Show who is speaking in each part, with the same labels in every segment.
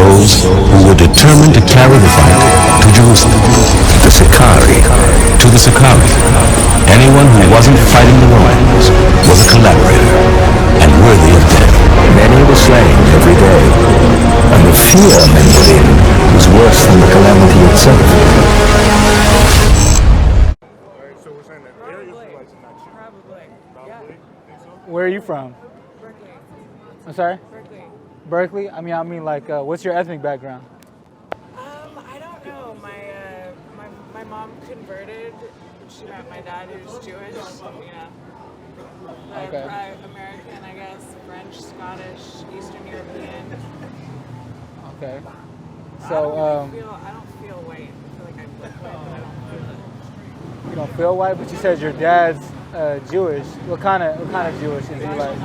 Speaker 1: those who were determined to carry the fight to Jerusalem. The SICARII. To the SICARII, anyone who wasn't fighting the Romans was a collaborator and worthy of death. Many were slain every day, and the fear men were in was worse than the calamity itself.
Speaker 2: Where are you from?
Speaker 3: Berkeley.
Speaker 2: I'm sorry?
Speaker 3: Berkeley.
Speaker 2: Berkeley? I mean, like, what's your ethnic background?
Speaker 3: I don't know. My mom converted. She met my dad, who's Jewish. But
Speaker 2: Okay.
Speaker 3: American, I guess. French, Scottish, Eastern European.
Speaker 2: Okay.
Speaker 3: I
Speaker 2: So,
Speaker 3: don't feel white. I feel like I look white, but I don't feel it.
Speaker 2: you don't feel white, but you said your dad's Jewish. What kind of Jewish is he, like?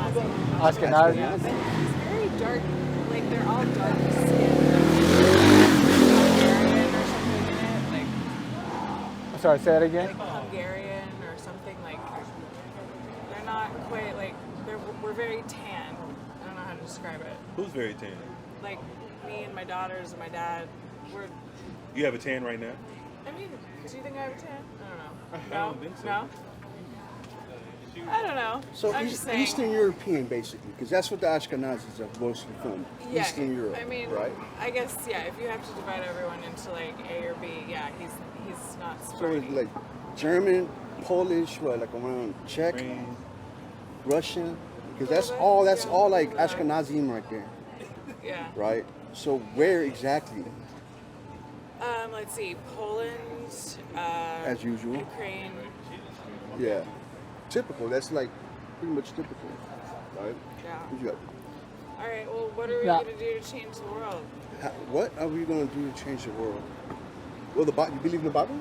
Speaker 2: Ashkenazi?
Speaker 3: Yeah, but he's very dark. Like, they're all dark skinned. Hungarian or something in it. Like,
Speaker 2: I'm sorry, say that again?
Speaker 3: like Hungarian or something. Like, they're not quite like, we're very tan. I don't know how to describe it.
Speaker 4: Who's very tan?
Speaker 3: Like, me and my daughters and my dad,
Speaker 4: You have a tan right now?
Speaker 3: I mean, do you think I have a tan? I don't know.
Speaker 4: I don't think so.
Speaker 3: No? I don't know.
Speaker 5: So
Speaker 3: I'm just saying.
Speaker 5: Eastern European, basically, because that's what the Ashkenazis are mostly from.
Speaker 3: Yeah,
Speaker 5: Eastern Europe,
Speaker 3: I mean,
Speaker 5: right?
Speaker 3: I guess, yeah, if you have to divide everyone into like A or B, yeah, he's not
Speaker 5: So
Speaker 3: Sephardi.
Speaker 5: it's like German, Polish, like around Czech,
Speaker 4: Green.
Speaker 5: Russian, because that's all like Ashkenazim right there,
Speaker 3: Yeah.
Speaker 5: right? So where exactly?
Speaker 3: Let's see, Poland,
Speaker 5: As usual.
Speaker 3: Ukraine.
Speaker 5: Yeah, typical. That's like pretty much typical, right?
Speaker 3: Yeah.
Speaker 5: What you got?
Speaker 3: All right, well, what are we
Speaker 2: Yeah.
Speaker 3: going to do to change the world?
Speaker 5: What are we going to do to change the world? Well, you believe in the Bible?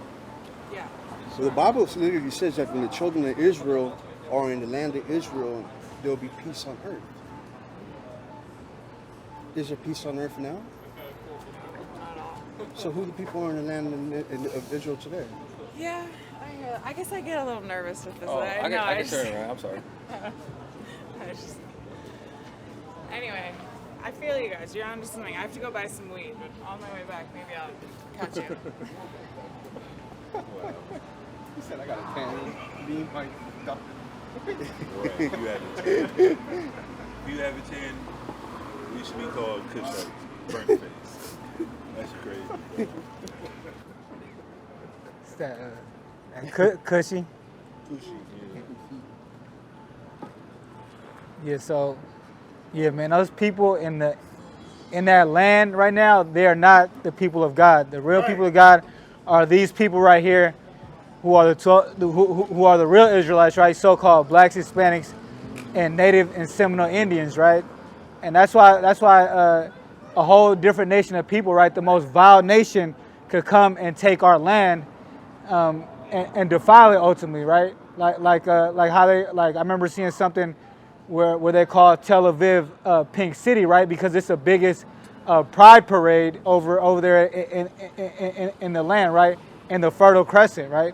Speaker 3: Yeah.
Speaker 5: So the Bible literally says that when the children of Israel are in the land of Israel, there will be peace on earth. Is there peace on earth now?
Speaker 3: Not all.
Speaker 5: So who the people are in the land of Israel today?
Speaker 3: Yeah, I guess I get a little nervous with this.
Speaker 6: Oh, I can
Speaker 3: just,
Speaker 6: turn around. I'm sorry.
Speaker 3: I just, anyway, I feel you guys. You're onto something. I have to go buy some weed, but on my way back, maybe I'll catch you.
Speaker 5: He said I got a tan. Being my
Speaker 4: Right. You have a tan. If you have a tan, we should be called Cushite. Burnt face. That's crazy.
Speaker 2: It's that cushy.
Speaker 4: Cushy, yeah.
Speaker 2: Yeah, so, yeah, man, those people in that land right now, they are not the people of God. The real people of God are these people right here, who are who are the real Israelites, right? So-called blacks, Hispanics, and Native and Seminole Indians, right? And that's why a whole different nation of people, right? The most vile nation could come and take our land and defile it ultimately, right? Like how they I remember seeing something where they call Tel Aviv Pink City, right? Because it's the biggest pride parade over there in the land, right? In the Fertile Crescent, right?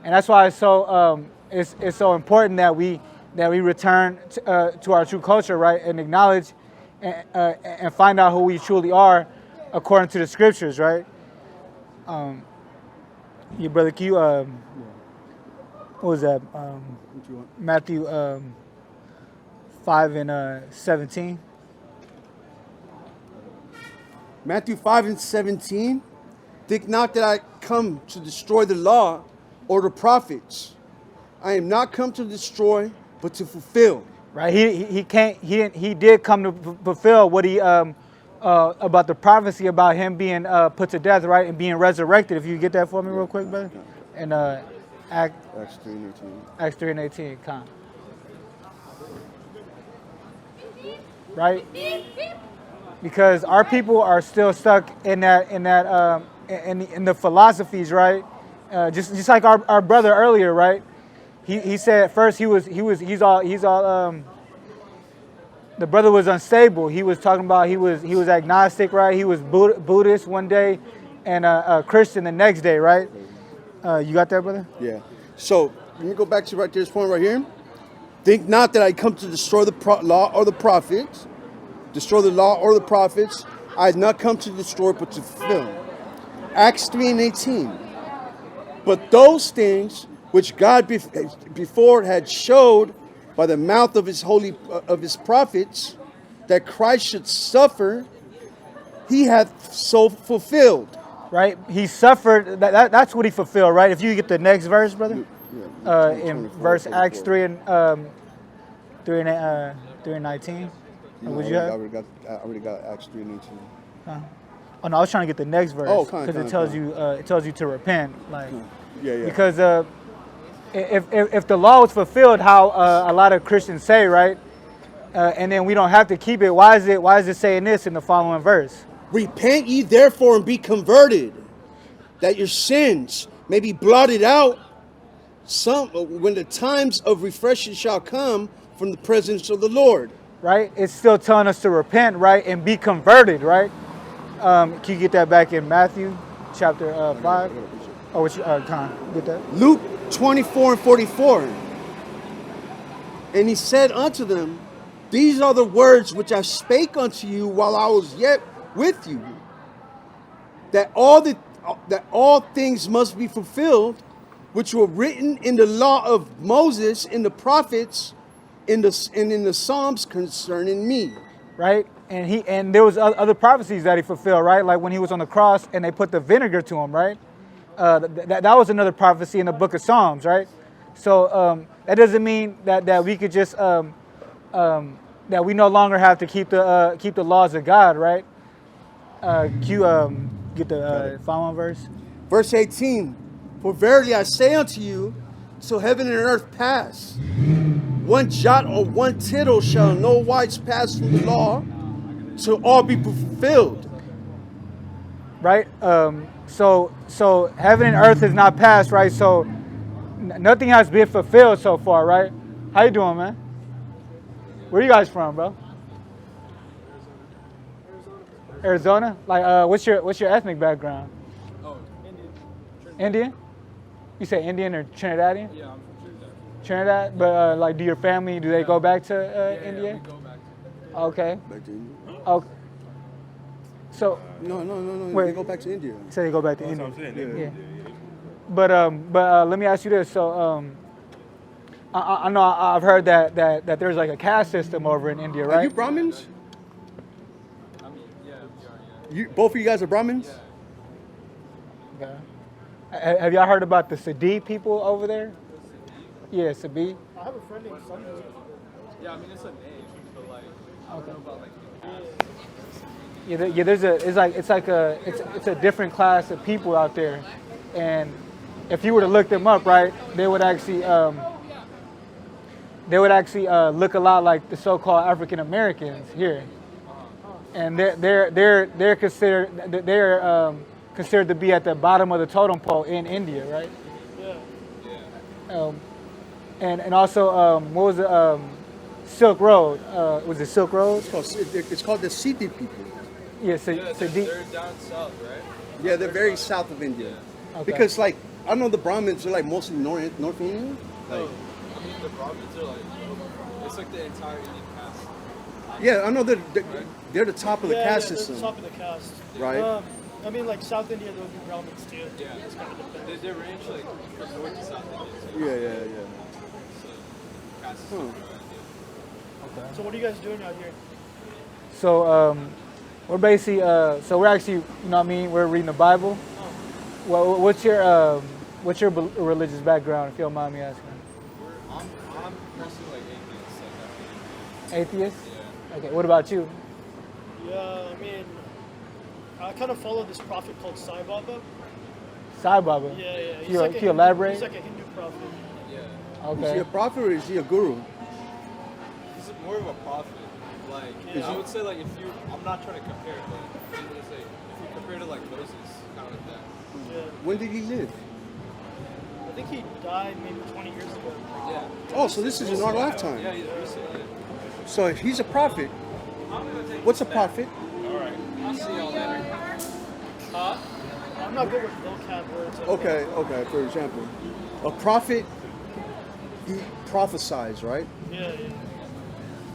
Speaker 2: And that's why it's so important that we return to our true culture, right? And acknowledge and find out who we truly are according to the scriptures, right? Yeah, brother, can you what was that? Matthew 5 and 17.
Speaker 5: Matthew 5 and 17. Think not that I come to destroy the law or the prophets. I am not come to destroy, but to fulfill.
Speaker 2: Right, he did come to fulfill what he about the prophecy about him being put to death, right, and being resurrected. If you get that for me real quick, brother. And
Speaker 5: Acts 3 and 18.
Speaker 2: Acts 3 and 18, come. Right, because our people are still stuck in the philosophies, right? Just like our brother earlier, right? He said at first he's all the brother was unstable. He was talking about he was agnostic, right? He was Buddhist one day and a Christian the next day, right? You got that, brother?
Speaker 5: Yeah. So let me go back to this point right here. Think not that I come to destroy the law or the prophets. Destroy the law or the prophets. I had not come to destroy, but to fulfill. Acts 3:18. But those things which God before had showed by the mouth of his prophets, that Christ should suffer, he hath so fulfilled.
Speaker 2: Right? He suffered. That's what he fulfilled, right? If you get the next verse, brother, in verse Acts 3 and 19. Would you have?
Speaker 5: I already got Acts 3:18.
Speaker 2: Oh no, I was trying to get the next verse because it tells you to repent, like because if the law was fulfilled, how a lot of Christians say, right, and then we don't have to keep it. Why is it saying this in the following verse?
Speaker 5: Repent ye therefore and be converted, that your sins may be blotted out, when the times of refreshing shall come from the presence of the Lord.
Speaker 2: Right? It's still telling us to repent, right, and be converted, right? Can you get that back in Matthew chapter 5? Oh, which Con, get that?
Speaker 5: Luke 24:44. And he said unto them, these are the words which I spake unto you while I was yet with you, that all things must be fulfilled, which were written in the law of Moses, in the prophets, in the Psalms concerning me.
Speaker 2: Right? And there was other prophecies that he fulfilled, right? Like when he was on the cross and they put the vinegar to him, right? That was another prophecy in the book of Psalms, right? So that doesn't mean that we could just that we no longer have to keep the laws of God, right? Can you get the following verse?
Speaker 5: Verse 18. For verily I say unto you, till heaven and earth pass, one jot or one tittle shall no wise pass from the law, till all be fulfilled.
Speaker 2: Right? So heaven and earth is not passed, right? So nothing has been fulfilled so far, right? How you doing, man? Where you guys from, bro? Arizona? Like, what's your ethnic background?
Speaker 6: Oh, Indian.
Speaker 2: Indian? You say Indian or Trinidadian?
Speaker 6: Yeah, I'm from Trinidad.
Speaker 2: Trinidad? But like, do your family, do they go back to India?
Speaker 6: Yeah, we go back to
Speaker 2: Okay.
Speaker 5: Back to India?
Speaker 2: Okay. So
Speaker 5: No.
Speaker 2: Wait.
Speaker 5: They go back to India.
Speaker 2: say they go back to
Speaker 4: That's
Speaker 2: India.
Speaker 4: what I'm saying.
Speaker 2: Yeah. But let me ask you this. So I know I've heard that there's like a caste system over in India,
Speaker 5: Are you
Speaker 2: right?
Speaker 5: Brahmins?
Speaker 6: I mean, yeah, we are, yeah.
Speaker 5: Both of you guys are Brahmins?
Speaker 2: Okay. Have y'all heard about the Sadi people over there? Yeah, Sadi.
Speaker 7: I have a friend named Sunday.
Speaker 6: Yeah, I mean, it's a name, but like, I don't know about like the past.
Speaker 2: Yeah, it's a different class of people out there, and if you were to look them up, right, they would actually look a lot like the so-called African Americans here, and they're considered to be at the bottom of the totem pole in India, right?
Speaker 7: Yeah.
Speaker 2: And also what was it? Silk Road. Was it Silk Road?
Speaker 5: It's called the Siddhi people.
Speaker 2: Yeah,
Speaker 6: Yeah,
Speaker 2: Sadi.
Speaker 6: they're down south, right?
Speaker 5: Yeah, they're very south of India.
Speaker 2: Okay.
Speaker 5: Because like, I know the Brahmins are like mostly North Indian.
Speaker 6: No, I mean, the Brahmins are like, it's like the entire Indian caste.
Speaker 5: Yeah, I know they're the top of the caste
Speaker 7: they're
Speaker 5: system.
Speaker 7: the top of the caste.
Speaker 5: Right.
Speaker 7: I mean, like South India, there would be Brahmins too.
Speaker 6: Yeah,
Speaker 7: It's kind of depends.
Speaker 6: they range like from north to south India. So
Speaker 5: Yeah.
Speaker 6: caste is
Speaker 5: Huh.
Speaker 7: So what are you guys doing out here?
Speaker 2: So we're basically so we're actually, you know what I mean, we're reading the Bible. Well, what's your religious background, if you don't mind me asking?
Speaker 6: I'm mostly like atheist. Like,
Speaker 2: Atheist?
Speaker 6: yeah.
Speaker 2: Okay. What about you?
Speaker 7: Yeah, I mean, I kind of follow this prophet called Sai Baba.
Speaker 2: Sai Baba.
Speaker 7: Yeah.
Speaker 2: Can you elaborate?
Speaker 7: He's like a Hindu prophet.
Speaker 6: Yeah.
Speaker 5: Is he
Speaker 2: Okay.
Speaker 5: a prophet or is he a guru?
Speaker 6: He's more of a prophet. Like,
Speaker 7: Yeah.
Speaker 6: I would say like I'm not trying to compare, but I would say if you compare to like Moses, kind of like that.
Speaker 7: Yeah.
Speaker 5: When did he live?
Speaker 7: I think he died maybe 20 years ago.
Speaker 6: Yeah.
Speaker 5: Oh, so this is in our lifetime.
Speaker 6: Yeah, he's recent. Yeah.
Speaker 5: So if he's a prophet, what's a prophet?
Speaker 6: I'll see y'all later.
Speaker 7: I'm not good with vocab words.
Speaker 5: Okay. For example, a prophet, he prophesies, right?
Speaker 7: Yeah.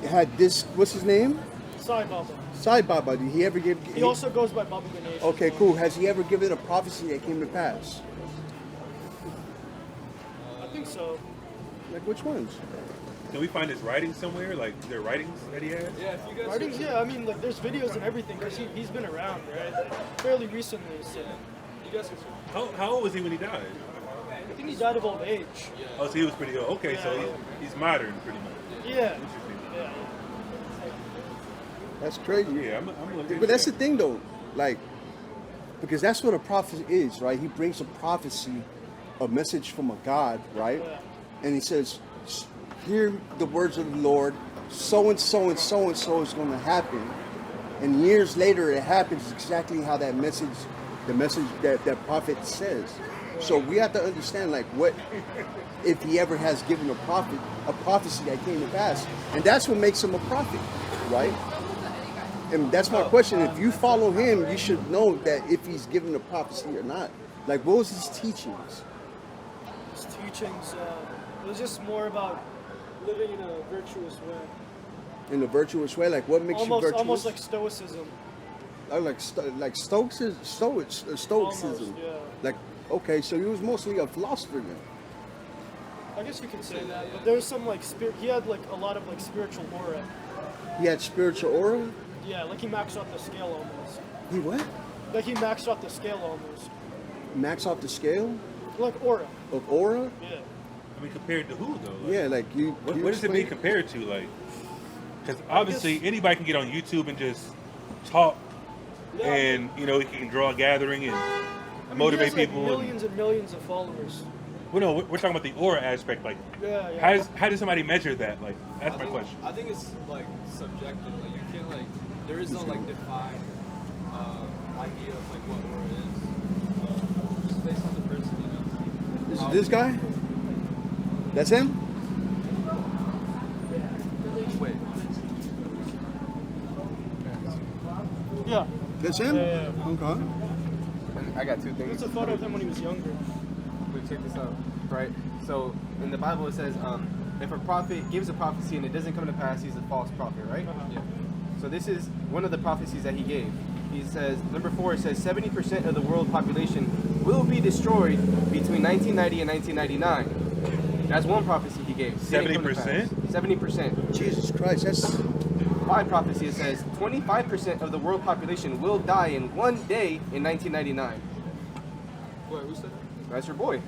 Speaker 5: He had this. What's his name?
Speaker 7: Sai Baba.
Speaker 5: Sai Baba, did he ever give?
Speaker 7: He also goes by Baba Ganesh.
Speaker 5: Okay, cool. Has he ever given a prophecy that came to pass?
Speaker 7: I think so.
Speaker 5: Like which ones?
Speaker 4: Can we find his writings somewhere? Like there are writings that he has?
Speaker 6: Yeah, if you guys
Speaker 7: Writings,
Speaker 6: search-
Speaker 7: yeah, I mean, like, there's videos and everything, because he's been around, right? Fairly recently, so.
Speaker 6: you guys can search.
Speaker 4: How old was he when he died?
Speaker 7: I think he died of old age.
Speaker 4: Oh, so he was pretty old. Okay, so
Speaker 7: Yeah.
Speaker 4: he's modern, pretty much.
Speaker 7: Yeah.
Speaker 4: Interesting.
Speaker 7: Yeah.
Speaker 5: That's crazy.
Speaker 4: Yeah, I'm looking.
Speaker 5: But that's the thing, though. Like, because that's what a prophet is, right? He brings a prophecy, a message from a God, right?
Speaker 7: Yeah.
Speaker 5: And he says, hear the words of the Lord, so and so and so and so is going to happen. And years later, it happens exactly how that message, the message that that prophet says. So we have to understand, like, what, if he ever has given a prophecy that came to pass. And that's what makes him a prophet, right? And that's my question. If you follow him, you should know that if he's given a prophecy or not. Like, what was his teachings?
Speaker 7: His teachings, it was just more about living in a virtuous way.
Speaker 5: In a virtuous way? Like, what makes you virtuous?
Speaker 7: Almost like stoicism.
Speaker 5: Like stoicism.
Speaker 7: Almost, yeah.
Speaker 5: Like, okay, so he was mostly a philosopher then.
Speaker 7: I guess you can say that. But there was some, like, he had, like, a lot of, like, spiritual aura.
Speaker 5: He had spiritual aura?
Speaker 7: Yeah, like he maxed out the scale almost.
Speaker 5: He what?
Speaker 7: Like he maxed out the scale almost.
Speaker 5: Max off the scale
Speaker 7: Like aura.
Speaker 5: of aura?
Speaker 7: Yeah.
Speaker 4: I mean, compared to who though? Like,
Speaker 5: Yeah, like you.
Speaker 4: What,
Speaker 5: you
Speaker 4: what does it mean
Speaker 5: explain-
Speaker 4: compared to? Like, because obviously anybody can get on YouTube and just talk,
Speaker 7: Yeah.
Speaker 4: and you know, he can draw a gathering and
Speaker 7: I mean,
Speaker 4: motivate
Speaker 7: he has, like,
Speaker 4: people.
Speaker 7: millions and millions of followers.
Speaker 4: Well, no, we're talking about the aura aspect. Like,
Speaker 7: Yeah, yeah.
Speaker 4: how does somebody measure that? Like, that's my question.
Speaker 6: I think it's like subjective. Like you can't like there is no like defined idea of like what aura is. Just based on the person, you know.
Speaker 5: This is this guy? That's him?
Speaker 6: Wait.
Speaker 7: Yeah.
Speaker 5: That's him?
Speaker 7: Yeah, yeah.
Speaker 5: Okay.
Speaker 8: I got two things.
Speaker 7: It's a photo of him when he was younger.
Speaker 8: Wait, check this out. Right? So in the Bible it says, if a prophet gives a prophecy and it doesn't come to pass, he's a false prophet, right?
Speaker 7: Uh-huh.
Speaker 8: Yeah. So this is one of the prophecies that he gave. He says, number 4, it says 70% of the world population will be destroyed between 1990 and 1999. That's one prophecy he gave. Didn't come to pass. 70%?
Speaker 5: Jesus Christ, that's
Speaker 8: 5 prophecy, it says 25% of the world population will die in one day in 1999.
Speaker 6: Wait, who said that?
Speaker 8: That's your boy.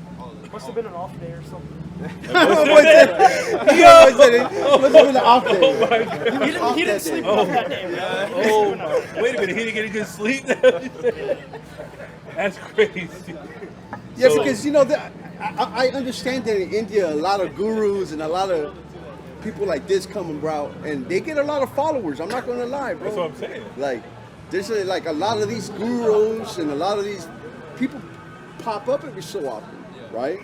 Speaker 7: Must have been an off day or something.
Speaker 5: he always said it. Must have been an off day.
Speaker 7: He didn't sleep enough that day, man.
Speaker 4: Oh, wait a minute, he didn't get a good sleep. That's crazy.
Speaker 5: Yeah,
Speaker 4: So-
Speaker 5: because you know, I understand that in India, a lot of gurus and a lot of people like this come about, and they get a lot of followers. I'm not gonna lie, bro.
Speaker 4: That's what I'm saying.
Speaker 5: Like, there's like a lot of these gurus and a lot of these people pop up every so often, right?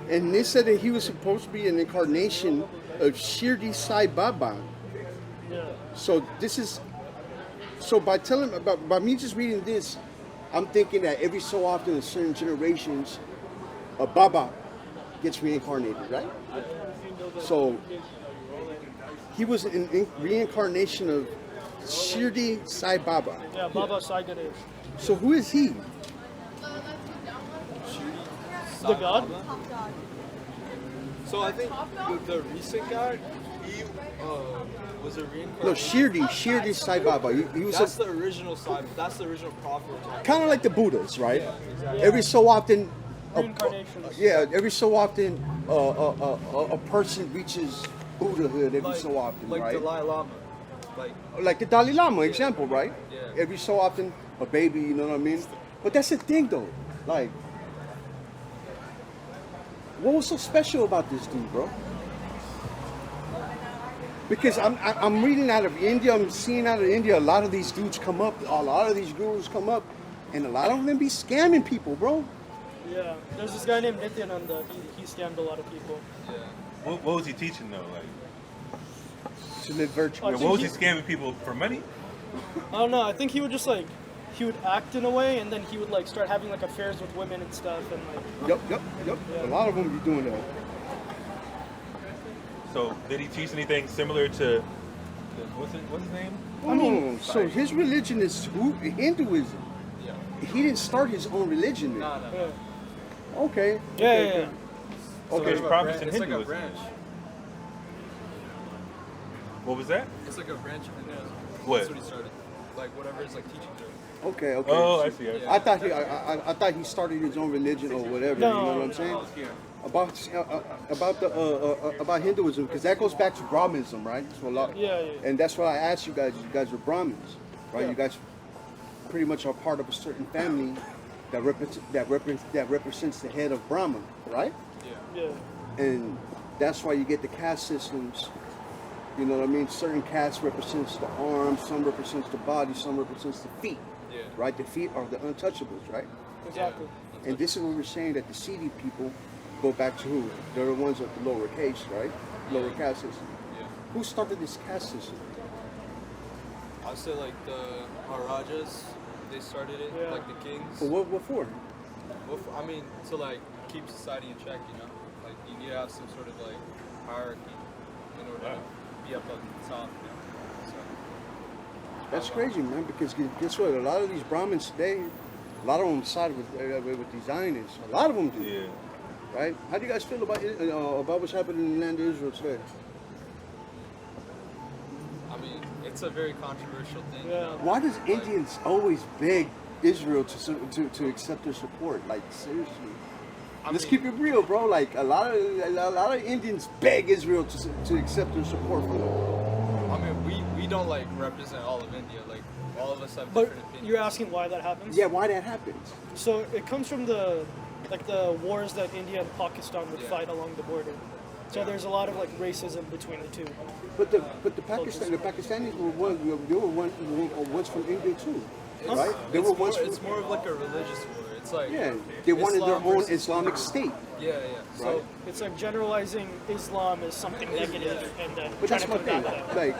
Speaker 5: And they said that he was supposed to be an incarnation of Shirdi Sai Baba.
Speaker 7: Yeah.
Speaker 5: So this is, so by by me just reading this, I'm thinking that every so often in certain generations, a Baba gets reincarnated, right? So he was an reincarnation of Shirdi Sai Baba.
Speaker 7: Yeah, Baba Sai Ganesh.
Speaker 5: So who is he?
Speaker 7: The god?
Speaker 6: So I think the recent guy, he was a reincarnation.
Speaker 5: No, Shirdi Sai Baba. He was
Speaker 6: That's the original side. That's the original prophet.
Speaker 5: kind of like the Buddhas, right? Every so often,
Speaker 7: Reincarnations.
Speaker 5: every so often, a person reaches Buddhahood every so often,
Speaker 6: like
Speaker 5: right?
Speaker 6: Dalai Lama.
Speaker 5: Like the Dalai Lama example, right?
Speaker 6: Yeah.
Speaker 5: Every so often, a baby, you know what I mean? But that's the thing, though. Like, what was so special about this dude, bro? Because I'm reading out of India, I'm seeing out of India, a lot of these dudes come up, a lot of these gurus come up, and a lot of them be scamming people, bro.
Speaker 7: Yeah. There's this guy named Nityananda. He scammed a lot of people.
Speaker 4: What was he teaching though? Like,
Speaker 5: To live virtuous.
Speaker 7: I
Speaker 4: what
Speaker 7: think
Speaker 4: was he scamming people for money?
Speaker 7: I don't know. I think he would just like, he would act in a way, and then he would like start having like affairs with women and stuff, and like.
Speaker 5: Yep. A lot of them be doing that.
Speaker 4: So did he teach anything similar to what's his name?
Speaker 7: I mean,
Speaker 5: so his religion is Hinduism.
Speaker 6: Yeah.
Speaker 5: He didn't start his own religion. Then.
Speaker 6: No.
Speaker 7: yeah.
Speaker 5: Okay.
Speaker 7: Yeah,
Speaker 5: okay,
Speaker 7: yeah,
Speaker 5: okay.
Speaker 7: yeah.
Speaker 6: So
Speaker 5: Okay.
Speaker 6: there's a
Speaker 4: prophets
Speaker 6: branch-
Speaker 4: in
Speaker 6: it's like a
Speaker 4: Hinduism.
Speaker 6: branch.
Speaker 4: What was that?
Speaker 6: It's like a branch of Hinduism.
Speaker 4: What?
Speaker 6: That's what he started. Like whatever is like teaching there.
Speaker 5: Okay. Okay.
Speaker 4: Oh, I see.
Speaker 6: Yeah.
Speaker 5: I thought he started his own religion or whatever. You know what I'm saying? About Hinduism, because that goes back to Brahmanism, right? So a lot,
Speaker 7: Yeah.
Speaker 5: and that's why I asked you guys. You guys are Brahmins, right?
Speaker 7: Yeah.
Speaker 5: You guys pretty much are part of a certain family that represents the head of Brahma, right?
Speaker 6: Yeah.
Speaker 7: Yeah.
Speaker 5: And that's why you get the caste systems. You know what I mean? Certain caste represents the arms, some represents the body, some represents the feet,
Speaker 6: Yeah.
Speaker 5: right? The feet are the untouchables, right?
Speaker 7: Exactly.
Speaker 5: And this is what we're saying, that the seedy people go back to who? They're the ones at the lower caste, right? Lower caste system.
Speaker 6: Yeah.
Speaker 5: Who started this caste system?
Speaker 6: I'd say like the Maharajas, they started it,
Speaker 7: Yeah.
Speaker 6: like the kings.
Speaker 5: For what for?
Speaker 6: Well, I mean, to like keep society in check, you know? Like you need to have some sort of like hierarchy in order to be up on the top, you know? So,
Speaker 5: That's crazy, man, because guess what? A lot of these Brahmins today, a lot of them side with these Zionists. A lot of them do.
Speaker 4: Yeah.
Speaker 5: Right? How do you guys feel about what's happening in the land of Israel today?
Speaker 6: I mean, it's a very controversial thing.
Speaker 7: Yeah.
Speaker 6: You know?
Speaker 5: Why does
Speaker 6: Like,
Speaker 5: Indians always beg Israel to accept their support? Like seriously, let's keep it real, bro. Like a lot of Indians beg Israel to accept their support from them.
Speaker 6: I mean, we don't like represent all of India. Like all of us have
Speaker 7: But
Speaker 6: different opinions.
Speaker 7: you're asking why that happens?
Speaker 5: Yeah, why that happens?
Speaker 7: So it comes from the wars that India and Pakistan would
Speaker 6: Yeah.
Speaker 7: fight along the border. So there's a lot of like racism between the two.
Speaker 5: But the Pakistanis were once from India too, right? They were once.
Speaker 6: It's more of like a religious war. It's like
Speaker 5: Yeah, they wanted their
Speaker 6: Islam
Speaker 5: own
Speaker 6: versus
Speaker 5: Islamic
Speaker 6: Hindu.
Speaker 5: state.
Speaker 6: Yeah. So
Speaker 5: Right.
Speaker 7: It's like generalizing Islam as something negative and then
Speaker 5: But
Speaker 7: trying
Speaker 5: that's
Speaker 7: to
Speaker 5: my thing.
Speaker 7: combat that.
Speaker 5: Like,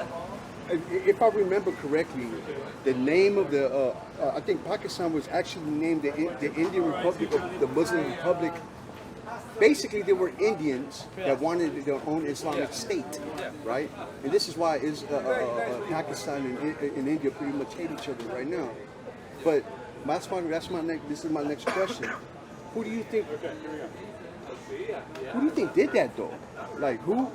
Speaker 5: if I remember correctly, the name of the I think Pakistan was actually named the Indian Republic, of the Muslim Republic. Basically, they were Indians that wanted their own Islamic state, right? And this is why Pakistan and India pretty much hate each other right now. But this is my next question. Who do you think did that though? Like who?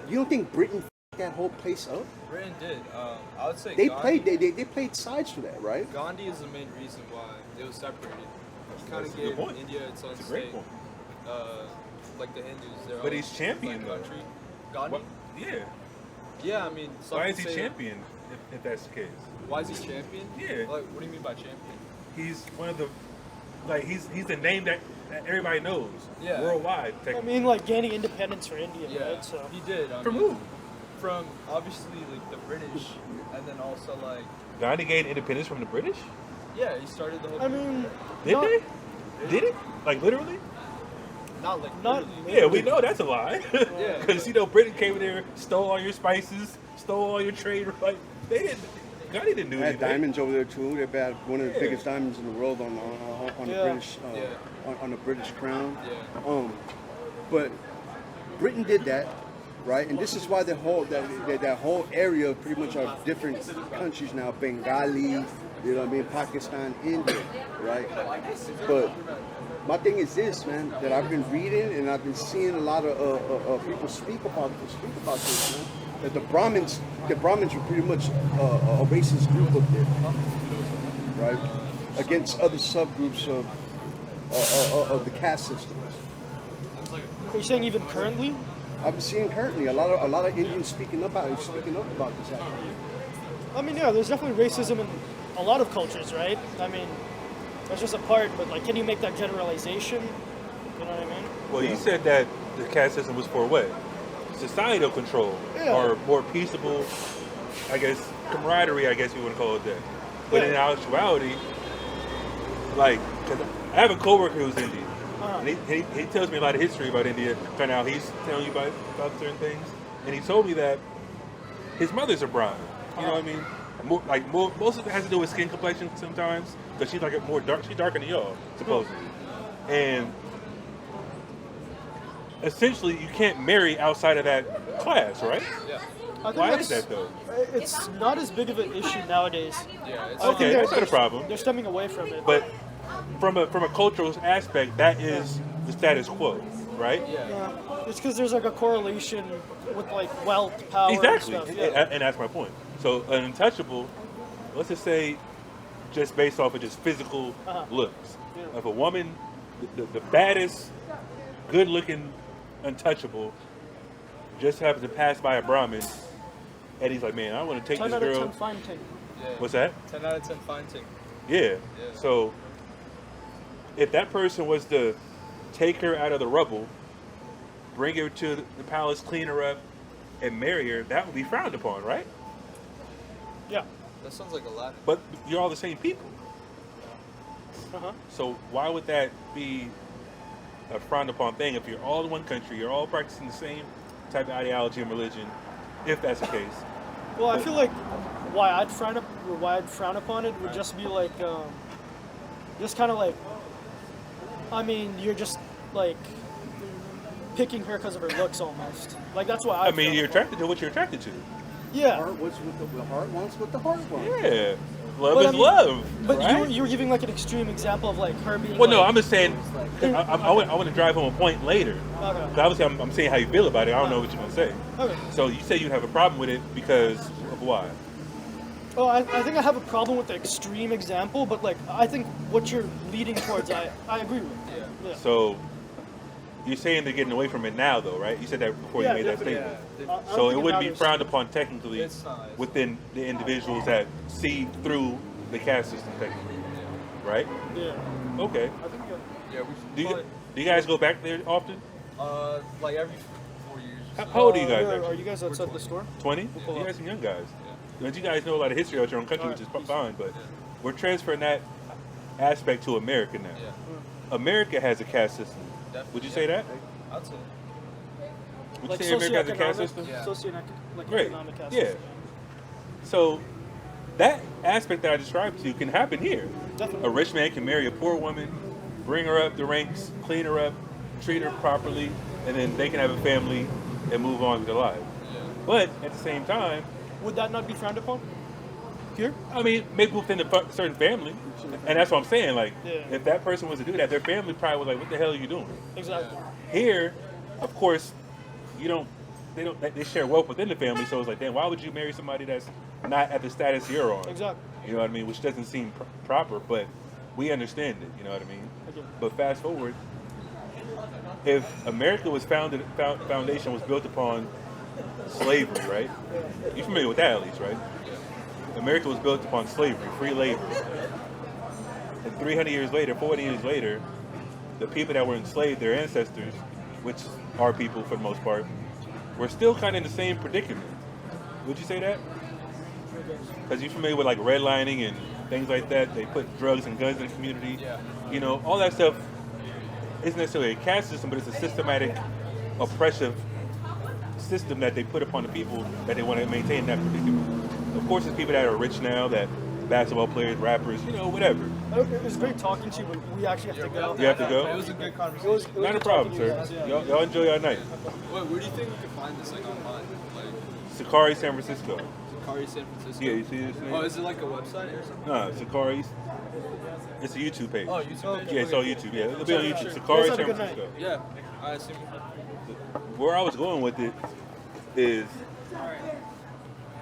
Speaker 5: You don't think Britain f***ed that whole place up?
Speaker 6: Britain did. I would say
Speaker 5: They
Speaker 6: Gandhi,
Speaker 5: played sides for that, right?
Speaker 6: Gandhi is the main reason why it was separated. He kind
Speaker 4: That's
Speaker 6: of
Speaker 4: a good
Speaker 6: gave
Speaker 4: point.
Speaker 6: India its own
Speaker 4: That's a great
Speaker 6: state.
Speaker 4: point.
Speaker 6: Like the Hindus, their
Speaker 4: But
Speaker 6: own,
Speaker 4: he's champion,
Speaker 6: like,
Speaker 4: though.
Speaker 6: country. Gandhi.
Speaker 4: What? Yeah.
Speaker 6: Yeah, I mean, some
Speaker 4: Why
Speaker 6: would
Speaker 4: is he
Speaker 6: say-
Speaker 4: champion if that's the case?
Speaker 6: Why is he champion?
Speaker 4: Yeah.
Speaker 6: Like, what do you mean by champion?
Speaker 4: He's one of the, like, he's the name that everybody knows
Speaker 6: Yeah.
Speaker 4: worldwide.
Speaker 7: I
Speaker 4: Technically.
Speaker 7: mean, like gaining independence for India,
Speaker 6: Yeah,
Speaker 7: right? So
Speaker 6: he did. I
Speaker 4: From
Speaker 6: mean,
Speaker 4: who?
Speaker 6: From obviously like the British, and then also like
Speaker 4: Gandhi gained independence from the British?
Speaker 6: yeah, he started the whole.
Speaker 7: I mean,
Speaker 4: Did
Speaker 7: not,
Speaker 4: they? Did it? Like literally?
Speaker 6: not like
Speaker 7: not-
Speaker 6: literally.
Speaker 4: Yeah, we know that's a lie.
Speaker 6: Yeah.
Speaker 4: Because Britain came in there, stole all your spices, stole all your trade. Like they didn't. Gandhi didn't do
Speaker 5: They had
Speaker 4: anything.
Speaker 5: diamonds over there too. They had one of the
Speaker 4: Yeah.
Speaker 5: biggest diamonds in the world on the
Speaker 7: Yeah.
Speaker 5: British
Speaker 6: Yeah.
Speaker 5: on the British crown.
Speaker 6: Yeah.
Speaker 5: But Britain did that, right? And this is why that whole area pretty much are different countries now. Bengali, you know what I mean? Pakistan, India, right? But my thing is this, man, that I've been reading and I've been seeing a lot of people speak about this, man. That the Brahmins were pretty much a racist group up there, right? Against other subgroups of the caste system.
Speaker 7: Are you saying even currently?
Speaker 5: I've been seeing currently a lot of Indians speaking up about this happening.
Speaker 7: I mean, yeah, there's definitely racism in a lot of cultures, right? I mean, that's just a part, but like, can you make that generalization? You know what I mean?
Speaker 4: Well, you said that the caste system was for what? Societal control,
Speaker 7: Yeah.
Speaker 4: or more peaceable, I guess, camaraderie, I guess you want to call it that. But in actuality, like, 'cause I have a coworker who's Indian, and he tells me a lot of history about India, kind of how he's telling you about certain things, and he told me that his mother's a Brahmin. You know what I mean? Most of it has to do with skin complexion sometimes, because she's like she's darker than y'all, supposedly, and essentially you can't marry outside of that class, right?
Speaker 6: Yeah.
Speaker 4: Why
Speaker 7: that's-
Speaker 4: is that though?
Speaker 7: It's not as big of an issue nowadays.
Speaker 6: Yeah, it's
Speaker 7: I think
Speaker 4: Okay,
Speaker 7: they're-
Speaker 4: that's not a problem.
Speaker 7: They're stemming away from it.
Speaker 4: But from a cultural aspect, that is the status quo, right?
Speaker 7: Yeah, it's because there's like a correlation with like wealth, power,
Speaker 4: Exactly,
Speaker 7: and stuff. Yeah.
Speaker 4: and that's my point. So an untouchable, let's just say, just based off of just physical looks,
Speaker 7: Yeah.
Speaker 4: if a woman, the baddest, good-looking untouchable, just happens to pass by a Brahmin, and he's like, man, I want to take
Speaker 7: 10
Speaker 4: this
Speaker 7: out of
Speaker 4: girl.
Speaker 7: 10 fine thing.
Speaker 6: Yeah.
Speaker 4: What's that?
Speaker 6: 10 out of 10 fine thing.
Speaker 4: Yeah. So if that person was to take her out of the rubble, bring her to the palace, clean her up, and marry her, that would be frowned upon, right?
Speaker 7: Yeah.
Speaker 6: That sounds like a lot.
Speaker 4: But you're all the same people.
Speaker 7: Uh-huh.
Speaker 4: So why would that be a frowned upon thing if you're all in one country, you're all practicing the same type of ideology and religion, if that's the case?
Speaker 7: Well, I feel like why I'd frown upon it would just be like, just kind of like, I mean, you're just like picking her because of her looks almost. Like that's why
Speaker 4: I mean, you're attracted to what you're attracted to.
Speaker 7: Yeah.
Speaker 5: Heart wants what the heart wants, what the heart wants.
Speaker 4: Yeah. Love
Speaker 7: But
Speaker 4: is
Speaker 7: I mean-
Speaker 4: love.
Speaker 7: But
Speaker 4: right?
Speaker 7: you were giving like an extreme example of like her being.
Speaker 4: Well, no,
Speaker 7: like,
Speaker 4: I'm just saying. I want to drive home a point later.
Speaker 7: Okay.
Speaker 4: 'Cause obviously, I'm saying how you feel about it. I don't know what you're gonna say.
Speaker 7: Okay.
Speaker 4: So you say you have a problem with it because of why?
Speaker 7: Oh, I think I have a problem with the extreme example, but like I think what you're leading towards, I agree with. Yeah.
Speaker 4: So you're saying they're getting away from it now, though, right? You said that before
Speaker 7: Yeah,
Speaker 4: you made that
Speaker 7: definitely.
Speaker 4: statement.
Speaker 7: I don't
Speaker 4: So it
Speaker 7: think
Speaker 4: wouldn't be
Speaker 7: matters.
Speaker 4: frowned upon technically
Speaker 6: It's not.
Speaker 4: within the individuals that see through the caste system, technically, right?
Speaker 7: Yeah.
Speaker 4: Okay.
Speaker 7: I think
Speaker 6: Yeah, we
Speaker 4: Do
Speaker 6: should
Speaker 4: you,
Speaker 6: probably,
Speaker 4: do you guys go back there often?
Speaker 6: like every 4 years.
Speaker 4: How old are you guys?
Speaker 7: Are
Speaker 4: Actually?
Speaker 7: you guys outside the store?
Speaker 4: 20?
Speaker 7: pull
Speaker 4: You
Speaker 7: up.
Speaker 4: guys some young guys. But you guys know a lot of history about your own country, which is fine, but we're transferring that aspect to America now.
Speaker 6: Yeah,
Speaker 4: America has a caste system.
Speaker 6: definitely.
Speaker 4: Would you say that?
Speaker 6: I'd say.
Speaker 4: Would
Speaker 7: Like
Speaker 4: you say America has a caste system?
Speaker 6: Yeah.
Speaker 7: Like
Speaker 4: Great.
Speaker 7: economic caste
Speaker 4: Yeah.
Speaker 7: system.
Speaker 4: So that aspect that I described to you can happen here.
Speaker 7: Definitely.
Speaker 4: A rich man can marry a poor woman, bring her up the ranks, clean her up, treat her properly, and then they can have a family and move on with their lives. But at the same time,
Speaker 7: Would that not be frowned upon? Here?
Speaker 4: I mean, maybe within a certain family, and that's what I'm saying. Like,
Speaker 7: Yeah.
Speaker 4: if that person was to do that, their family probably was like, "What the hell are you doing?"
Speaker 7: Exactly.
Speaker 4: Here, of course, you don't. They share wealth within the family, so it's like, damn, why would you marry somebody that's not at the status you're on?
Speaker 7: Exactly.
Speaker 4: You know what I mean? Which doesn't seem proper, but we understand it. You know what I mean?
Speaker 7: Okay.
Speaker 4: But fast forward, if America was foundation was built upon slavery, right? You're familiar with that at least, right? America was built upon slavery, free labor. And 300 years later, 40 years later, the people that were enslaved, their ancestors, which are people for the most part, were still kind of in the same predicament. Would you say that? Because you're familiar with like redlining and things like that. They put drugs and guns in the community.
Speaker 6: Yeah.
Speaker 4: You know, all that stuff isn't necessarily a caste system, but it's a systematic, oppressive system that they put upon the people that they want to maintain that predicament. Of course, there's people that are rich now, that basketball players, rappers, you know, whatever.
Speaker 7: It was great talking to you, but we actually have to go.
Speaker 4: You have to go?
Speaker 6: It was a good
Speaker 7: It
Speaker 6: conversation.
Speaker 7: was
Speaker 4: Not a
Speaker 7: good
Speaker 4: problem,
Speaker 7: talking to you
Speaker 4: sir.
Speaker 7: guys, yeah.
Speaker 4: Y'all enjoy your night.
Speaker 6: Wait, where do you think we can find this, like, online? Like,
Speaker 4: SICARII San Francisco.
Speaker 6: SICARII San Francisco?
Speaker 4: Yeah, you see this thing?
Speaker 6: Oh, is it like a website or something?
Speaker 4: No, SICARII. It's a YouTube page.
Speaker 6: Oh, YouTube page?
Speaker 4: Yeah, it's on YouTube. Yeah, it'll be on YouTube.
Speaker 7: Sure.
Speaker 4: SICARII
Speaker 7: Guys, have a
Speaker 4: San
Speaker 7: good night.
Speaker 4: Francisco.
Speaker 6: Yeah, I assume.
Speaker 4: Where I was going with it is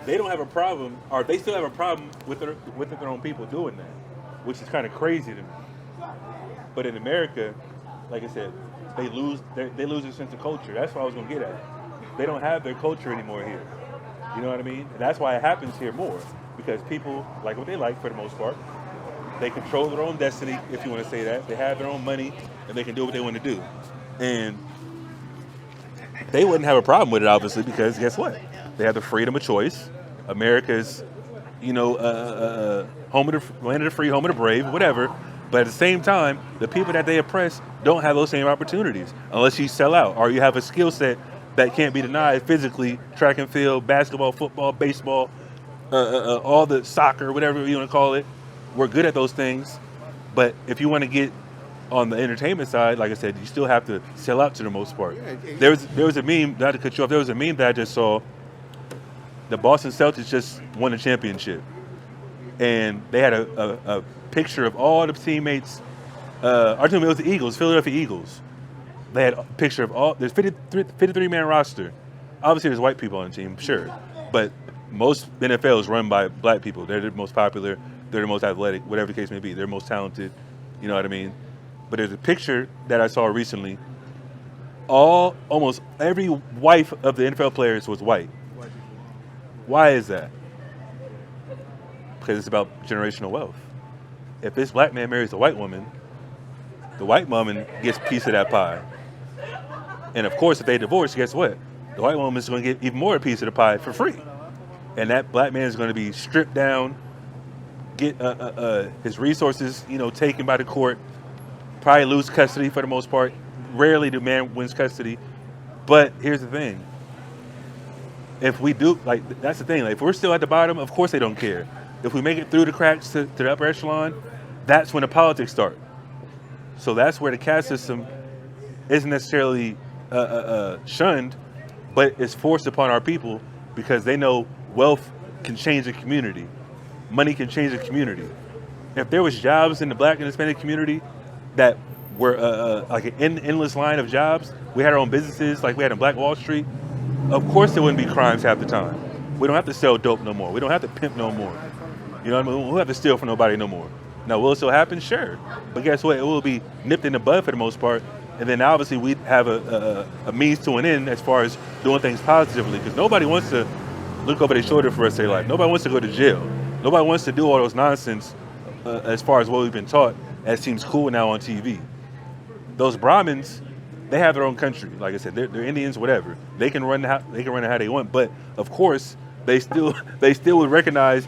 Speaker 4: they don't have a problem, or they still have a problem with their own people doing that, which is kind of crazy to me. But in America, like I said, they lose their sense of culture. That's what I was gonna get at. They don't have their culture anymore here. You know what I mean? And that's why it happens here more, because people like what they like for the most part. They control their own destiny, if you want to say that. They have their own money, and they can do what they want to do. And they wouldn't have a problem with it, obviously, because guess what? They have the freedom of choice. America's, you know, home of the land of the free, home of the brave, whatever. But at the same time, the people that they oppress don't have those same opportunities unless you sell out or you have a skill set that can't be denied physically. Track and field, basketball, football, baseball, all the soccer, whatever you want to call it. We're good at those things. But if you want to get on the entertainment side, like I said, you still have to sell out to the most part. There was a meme, not to cut you off, there was a meme that I just saw the Boston Celtics just won a championship, and they had a picture of all the teammates. Our team, it was the Eagles, Philadelphia Eagles. They had a picture of all. There's 53-man roster. Obviously, there's white people on the team, sure, but most NFL is run by black people. They're the most popular. They're the most athletic, whatever the case may be. They're most talented. You know what I mean? But there's a picture that I saw recently. Almost every wife of the NFL players was white. Why is that? Because it's about generational wealth. If this black man marries a white woman, the white woman gets a piece of that pie. And of course, if they divorce, guess what? The white woman is going to get even more a piece of the pie for free. And that black man is going to be stripped down, get his resources, taken by the court, probably lose custody for the most part. Rarely the man wins custody. But here's the thing. If we do, that's the thing. If we're still at the bottom, of course they don't care. If we make it through the cracks to the upper echelon, that's when the politics start. So that's where the caste system isn't necessarily shunned, but it's forced upon our people because they know wealth can change a community. Money can change a community. If there was jobs in the black and Hispanic community that were like an endless line of jobs, we had our own businesses like we had in Black Wall Street, of course there wouldn't be crimes half the time. We don't have to sell dope no more. We don't have to pimp no more. You know what I mean? We don't have to steal from nobody no more. Now, will it still happen? Sure. But guess what? It will be nipped in the bud for the most part. And then obviously we have a means to an end as far as doing things positively, because nobody wants to look over their shoulder for the rest of their life. Nobody wants to go to jail. Nobody wants to do all those nonsense as far as what we've been taught that seems cool now on TV. Those Brahmins, they have their own country. Like I said, they're Indians, whatever. They can run it how they want. But of course, they still would recognize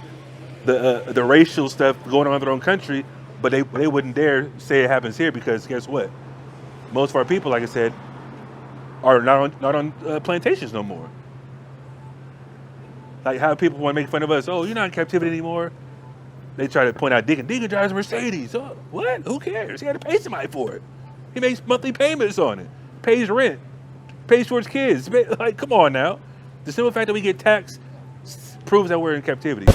Speaker 4: the racial stuff going on in their own country, but they wouldn't dare say it happens here, because guess what? Most of our people, like I said, are not on plantations no more. Like how people want to make fun of us. Oh, you're not in captivity anymore. They try to point out Deacon drives a Mercedes. Oh, what? Who cares? He had to pay somebody for it. He makes monthly payments on it. Pays rent. Pays for his kids. Like, come on now. The simple fact that we get taxed proves that we're in captivity.